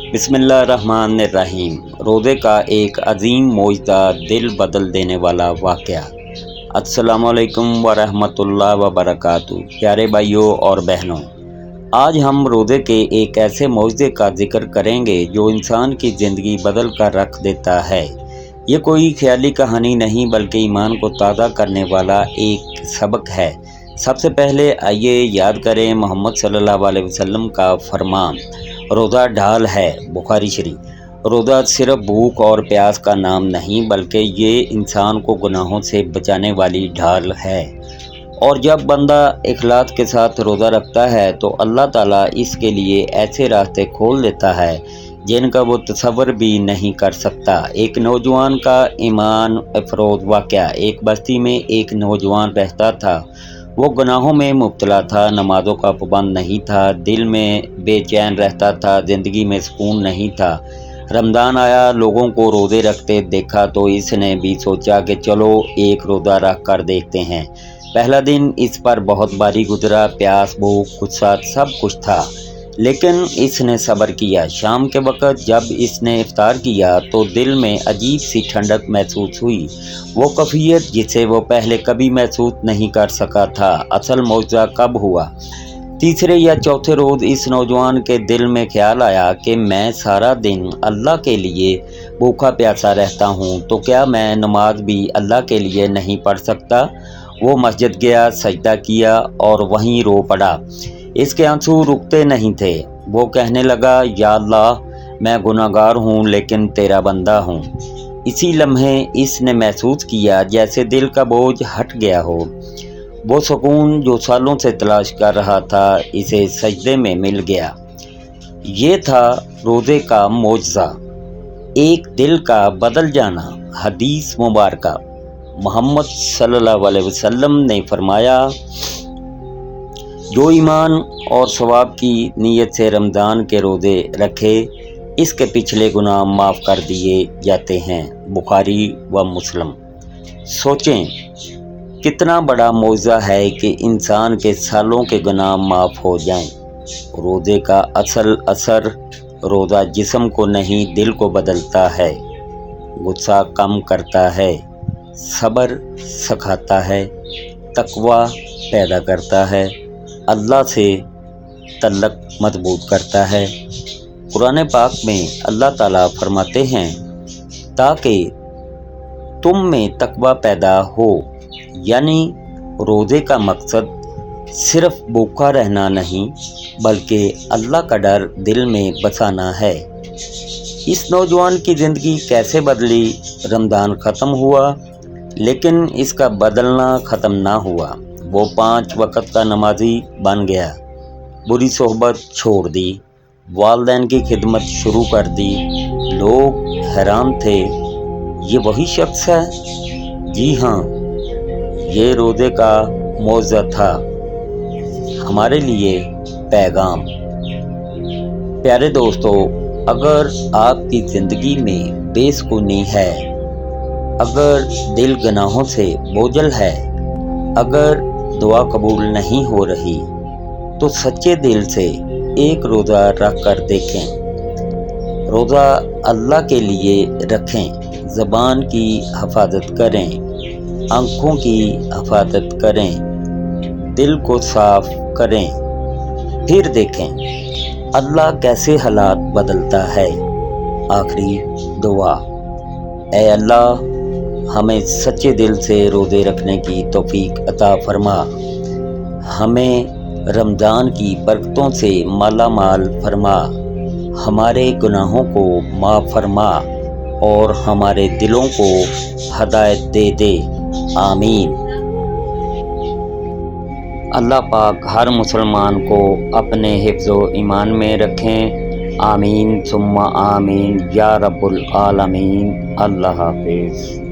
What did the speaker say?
बिस्मिल्लाहिर्रहमानिर्रहीम। रोज़े का एक अजीम मोजज़ा, दिल बदल देने वाला वाक़या। अस्सलामुअलैकुम वरहमतुल्लाह वबरकातुहू। प्यारे भाइयों और बहनों, आज हम रोज़े के एक ऐसे मोजज़े का ज़िक्र करेंगे जो इंसान की ज़िंदगी बदल कर रख देता है। ये कोई ख्याली कहानी नहीं बल्कि ईमान को ताज़ा करने वाला एक सबक है। सबसे पहले आइए याद करें मोहम्मद सल्लल्लाहु अलैहि वसल्लम का फरमान, रोज़ा ढाल है। बुखारी शरीफ। रोज़ा सिर्फ भूख और प्यास का नाम नहीं बल्कि ये इंसान को गुनाहों से बचाने वाली ढाल है। और जब बंदा इखलास के साथ रोज़ा रखता है तो अल्लाह ताला इसके लिए ऐसे रास्ते खोल देता है जिनका वो तसव्वुर भी नहीं कर सकता। एक नौजवान का ईमान अफरोज़ वाक़या। एक बस्ती में एक नौजवान रहता था। वो गुनाहों में मुब्तला था, नमाज़ों का पाबंद नहीं था, दिल में बेचैन रहता था, ज़िंदगी में सुकून नहीं था। रमज़ान आया, लोगों को रोज़े रखते देखा तो इसने भी सोचा कि चलो एक रोज़ा रख कर देखते हैं। पहला दिन इस पर बहुत भारी गुजरा, प्यास, भूख, गुस्सा सब कुछ था, लेकिन इसने सब्र किया। शाम के वक़्त जब इसने इफ्तार किया तो दिल में अजीब सी ठंडक महसूस हुई, वो कैफियत जिसे वो पहले कभी महसूस नहीं कर सका था। असल मौजज़ा कब हुआ? तीसरे या चौथे रोज़ इस नौजवान के दिल में ख्याल आया कि मैं सारा दिन अल्लाह के लिए भूखा प्यासा रहता हूँ, तो क्या मैं नमाज भी अल्लाह के लिए नहीं पढ़ सकता? वो मस्जिद गया, सजदा किया और वहीं रो पड़ा। इसके आंसू रुकते नहीं थे। वो कहने लगा, या अल्लाह, मैं गुनाहगार हूँ लेकिन तेरा बंदा हूँ। इसी लम्हे इसने महसूस किया जैसे दिल का बोझ हट गया हो। वो सुकून जो सालों से तलाश कर रहा था इसे सजदे में मिल गया। ये था रोज़े का मोजज़ा, एक दिल का बदल जाना। हदीस मुबारका। मोहम्मद सल्लल्लाहु अलैहि वसल्लम ने फरमाया, जो ईमान और सवाब की नीयत से रमज़ान के रोज़े रखे, इसके पिछले गुनाह माफ़ कर दिए जाते हैं। बुखारी व मुस्लिम। सोचें, कितना बड़ा मौज़ा है कि इंसान के सालों के गुनाह माफ़ हो जाएं। रोज़े का असल असर, रोज़ा जिस्म को नहीं दिल को बदलता है, गुस्सा कम करता है, सब्र सिखाता है, तकवा पैदा करता है, अल्लाह से तल्लक मजबूत करता है। कुरान पाक में अल्लाह ताला फरमाते हैं, ताकि तुम में तकवा पैदा हो। यानी रोज़े का मकसद सिर्फ भूखा रहना नहीं बल्कि अल्लाह का डर दिल में बसाना है। इस नौजवान की ज़िंदगी कैसे बदली? रमज़ान ख़त्म हुआ लेकिन इसका बदलना ख़त्म ना हुआ। वो 5 वक़्त का नमाजी बन गया, बुरी सोहबत छोड़ दी, वालिदैन की खिदमत शुरू कर दी। लोग हैरान थे, ये वही शख्स है? जी हाँ, ये रोज़े का मौज़ज़ा था। हमारे लिए पैगाम। प्यारे दोस्तों, अगर आपकी ज़िंदगी में बेसुकूनी है, अगर दिल गुनाहों से बोझल है, अगर दुआ कबूल नहीं हो रही, तो सच्चे दिल से एक रोज़ा रख कर देखें। रोज़ा अल्लाह के लिए रखें, ज़बान की हिफाजत करें, आँखों की हिफाजत करें, दिल को साफ करें, फिर देखें अल्लाह कैसे हालात बदलता है। आखिरी दुआ, ऐ अल्लाह, हमें सच्चे दिल से रोज़े रखने की तौफीक अता फरमा, हमें रमज़ान की बरकतों से माला माल फरमा, हमारे गुनाहों को माफ़ फरमा और हमारे दिलों को हदायत दे दे। आमीन। अल्लाह पाक हर मुसलमान को अपने हिफ्ज़ो ईमान में रखें। आमीन सुम्मा आमीन या रब्बुल आलमीन। अल्लाह हाफ़िज़।